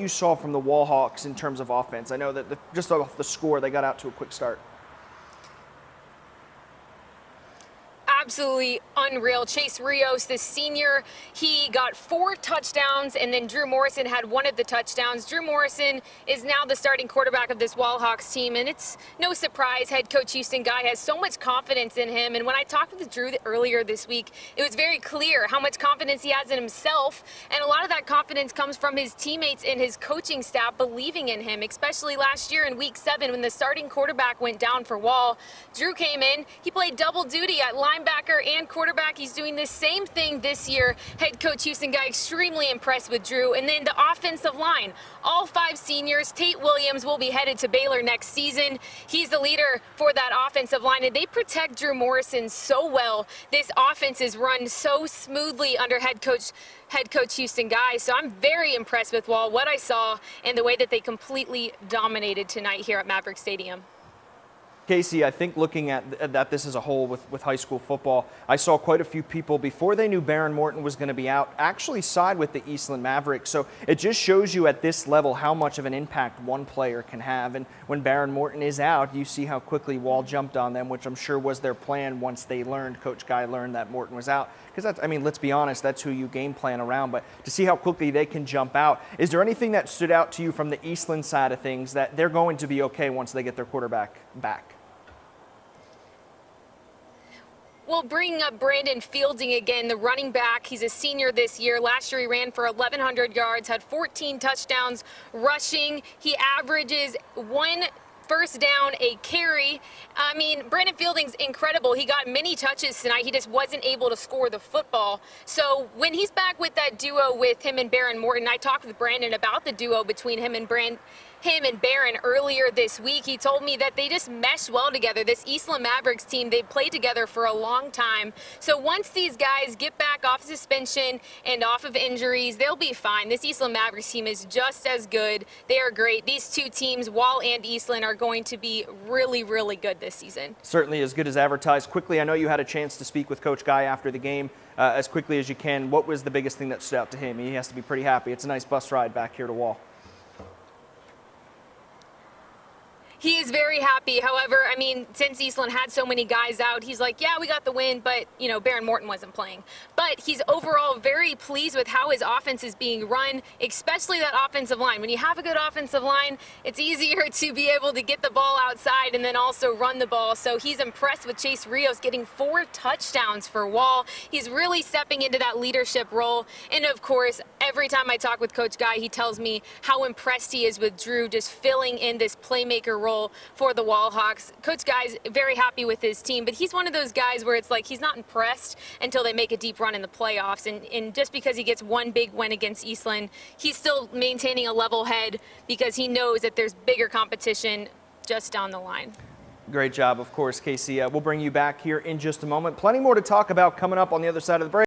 you saw from the Wall Hawks in terms of offense? I know that just off the score, they got out to a quick start. Absolutely unreal. Chase Rios, the senior, he got 4 touchdowns, and then Drew Morrison had 1 of the touchdowns. Drew Morrison is now the starting quarterback of this Wall Hawks team, and it's no surprise head coach Houston Guy has so much confidence in him. And when I talked with Drew earlier this week, it was very clear how much confidence he has in himself, and a lot of that confidence comes from his teammates and his coaching staff believing in him, especially last year in week 7 when the starting quarterback went down for Wall. Drew came in, he played double duty at linebacker and quarterback. He's doing the same thing this year. Head coach Houston Guy extremely impressed with Drew. And then the offensive line, all 5 seniors. Tate Williams will be headed to Baylor next season. He's the leader for that offensive line, and they protect Drew Morrison so well. This offense is run so smoothly under head coach Houston Guy. So I'm very impressed with Wall, what I saw, and the way that they completely dominated tonight here at Maverick Stadium. Casey, I think looking at this as a whole with high school football, I saw quite a few people before they knew Baron Morton was going to be out actually side with the Eastland Mavericks. So it just shows you at this level how much of an impact one player can have. And when Baron Morton is out, you see how quickly Wall jumped on them, which I'm sure was their plan once they learned, Coach Guy learned that Morton was out. Because that's, I mean, let's be honest, that's who you game plan around. But to see how quickly they can jump out, is there anything that stood out to you from the Eastland side of things that they're going to be okay once they get their quarterback back? Well, bringing up Brandon Fielding again, the running back. He's a senior this year. Last year he ran for 1,100 yards, had 14 touchdowns rushing. He averages 1 first down a carry. I mean, Brandon Fielding's incredible. He got many touches tonight. He just wasn't able to score the football. So when he's back with that duo with him and Baron Morton, I talked with Brandon about the duo between him and Baron earlier this week. He told me that they just mesh well together. This Eastland Mavericks team, they've played together for a long time. So once these guys get back off suspension and off of injuries, they'll be fine. This Eastland Mavericks team is just as good. They are great. These 2 teams, Wall and Eastland, are going to be really, really good this season. Certainly as good as advertised. Quickly, I know you had a chance to speak with Coach Guy after the game. As quickly as you can, what was the biggest thing that stood out to him? He has to be pretty happy. It's a nice bus ride back here to Wall. He is very happy. However, I mean, since Eastland had so many guys out, he's like, yeah, we got the win, but, you know, Baron Morton wasn't playing. But he's overall very pleased with how his offense is being run, especially that offensive line. When you have a good offensive line, it's easier to be able to get the ball outside and then also run the ball. So he's impressed with Chase Rios getting 4 touchdowns for Wall. He's really stepping into that leadership role. And, of course, every time I talk with Coach Guy, he tells me how impressed he is with Drew just filling in this playmaker role for the Wall Hawks. Coach Guy's very happy with his team, but he's one of those guys where it's like he's not impressed until they make a deep run in the playoffs. And just because he gets 1 big win against Eastland, he's still maintaining a level head because he knows that there's bigger competition just down the line. Great job, of course, Casey. We'll bring you back here in just a moment. Plenty more to talk about coming up on the other side of the break.